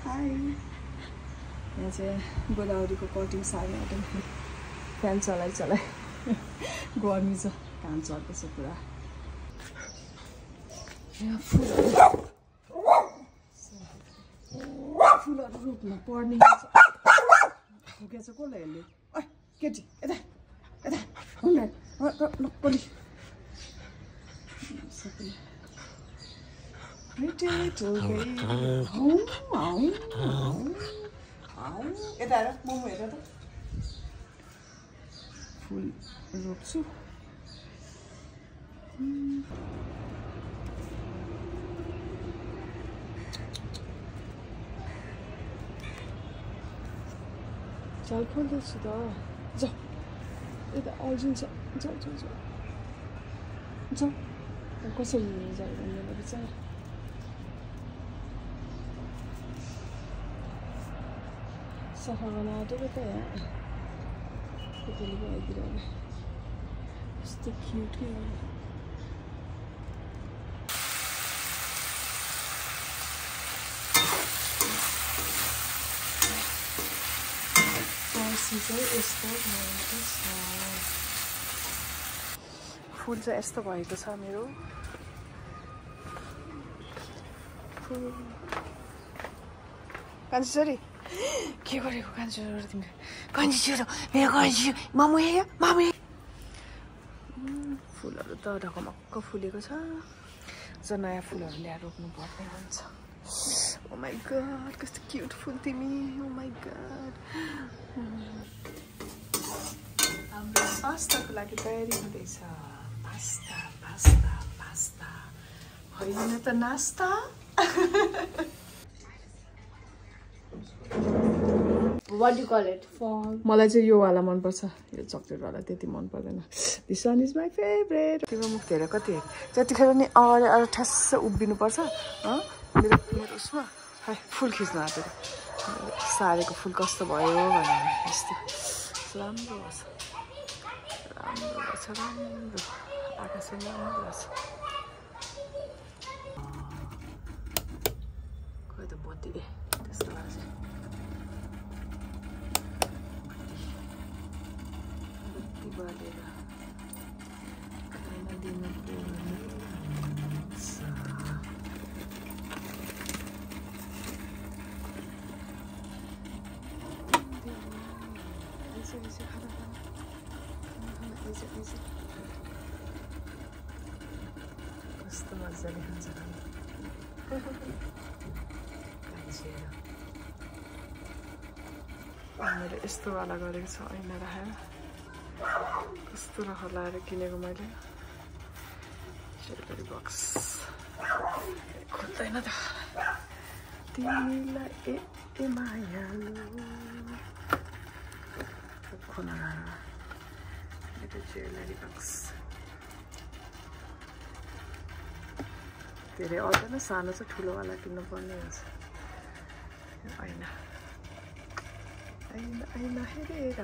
High यहाँ चाहिँ गोदावरीको कटिङ सार्ने आँटेँ फ्यान चलाइ गर्मी छ घाम चढ्दैछ पुरा यहाँ फुलहरू रोप्न पर्ने ठोकेछ कसले हेर्ने ओ केटी यता यता नक्कली यता हेर मोमो हेर त फुल रोप्छु चाल खोल्दैछु त जाऊ यता अर्जुन छ जाऊ कसरी जाऊ भन्दैन बिचारा सफा गर्न आँटेको त यहाँ त्यसले पनि आइदिरहेको कस्तो क्युट के पर्सी चाहिँ यस्तो भएको छ फुल चाहिँ यस्तो भएको छ मेरो फुल कान्छी छोरी के गरेको कान्छी छोरी तिमीले कान्छी छोरो मेरो कान्छी मामु हे फुलहरू त ढकमक्क फुलेको छ अझ नयाँ फुलहरू ल्याएर रोप्नु पर्ने हुन्छ ओ माई गॉड कस्तो क्युट फुल तिमी ओ माई गॉड हाम्रो पास्ताको लागि तयारी हुँदैछ पास्ता होइन त नास्ता What do you call it? Fog. मलाई चाहिँ यो वाला मन पर्छ यो चकलेट वाला त्यति मन पर्दैन this one is my favourite तिम्रो मुख हेरेर कति हेरेँ जतिखेर नि अगाडि ठ्यास्स उभिनु पर्छ मेरो उसमा है फुल खिच्नु आँटेको सारेको फुल कस्तो भयो भनेर यस्तो राम्रो भएछ राम्रो आकाश राम्रो भएछ खोइ त बत्ती त्यस्तो लाग्छ बालेर खाना दिनु पर्ने कस्तो मजाले खान्छ मेरो यस्तो वाला गरेको छ ऐना राखेर कस्तो रह लाएर किनेको मैले ज्वेलरी बक्स खोल्दैन त तिमीलाई ए मायालु खोला मेरो ज्वेलरी बक्स धेरै आउँदैन सानो चाहिँ ठुलोवाला किन्नुपर्ने हुन्छ ऐना हेरेर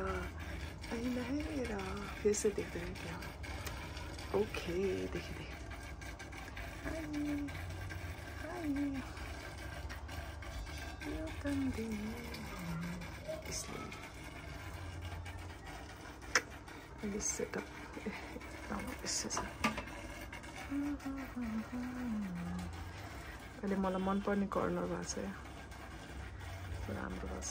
फिर से देखते हैं क्या ओके देखिए इसलिए सेटअप इससे अहिले मलाई मनपर्ने कर्नर भएको छ राम्रो भएको छ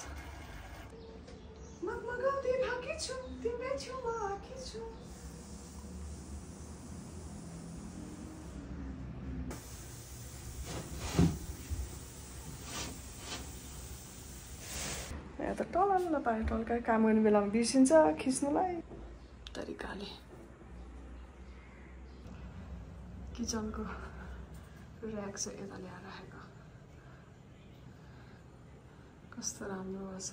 यहाँ त टलल्ल पायो टल्का काम गर्ने बेलामा बिर्सिन्छ खिच्नुलाई तरिकाले किचनको ऱ्याक चाहिँ यता ल्याएर राखेको कस्तो राम्रो भएछ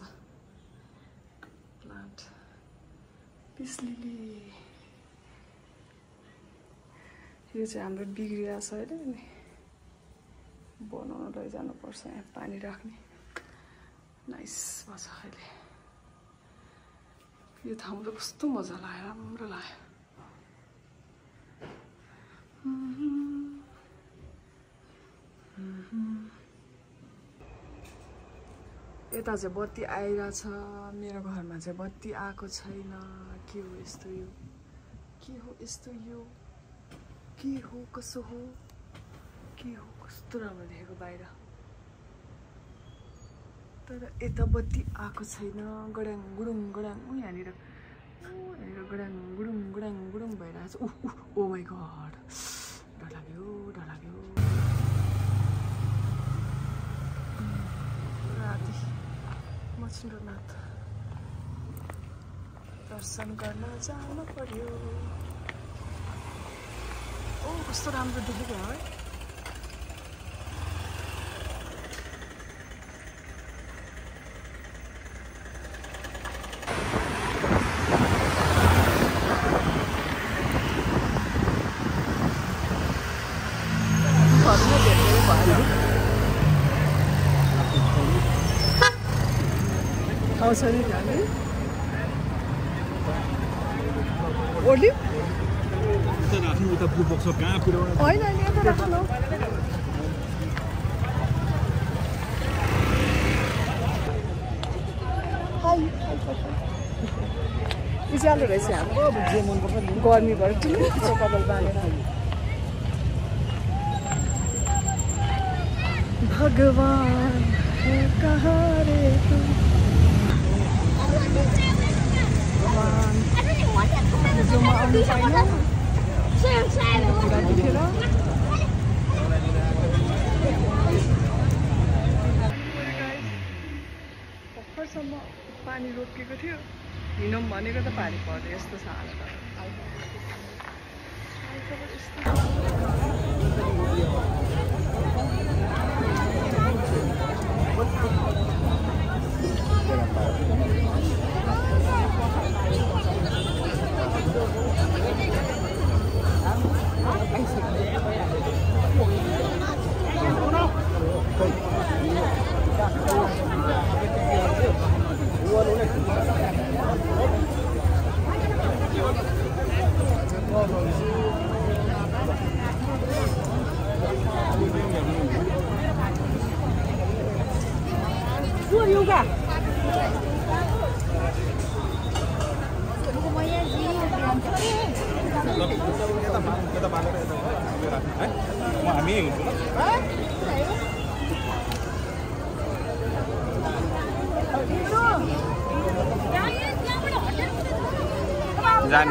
प्लान्ट पिस लिली यो चाहिँ हाम्रो बिग्रिरहेको छ अहिले नि बनाउन लैजानुपर्छ यहाँ पानी राख्ने नाइस भएछ अहिले यो ठाउँमा कस्तो मजा लाग्यो राम्रो लाग्यो यता चाहिँ बत्ती आइरहेछ मेरो घरमा चाहिँ बत्ती आएको छैन के हो यस्तो यो के हो यस्तो यो के हो कसो हो के हो कस्तो राम्रो देखेको बाहिर तर यता बत्ती आएको छैन गडाङ गुडुङ गडाङ यहाँनिर गडाङ गुडुङ भइरहेछ ओ माई गड डर लाग्यो राति मच्छिन्द्रनाथ दर्शन गर्न जानु पर्यो ओ कस्तो राम्रो देखेको है आउँछ नि हामी ओर्ल्यो होइन नि यता राख्नु उज्यालो रहेछ हाम्रो गर्मी भएर टिचो कपाल बाँधेर भगवान कहाँ रे तू हिजोमा आउनु छैन कुरा दुखेर भर्खरसम्म पानी रोकिएको थियो हिँडौँ भनेको त पानी पर्यो यस्तो छ हालत जान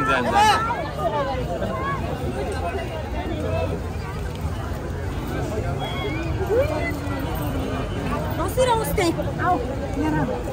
Não será os tempos.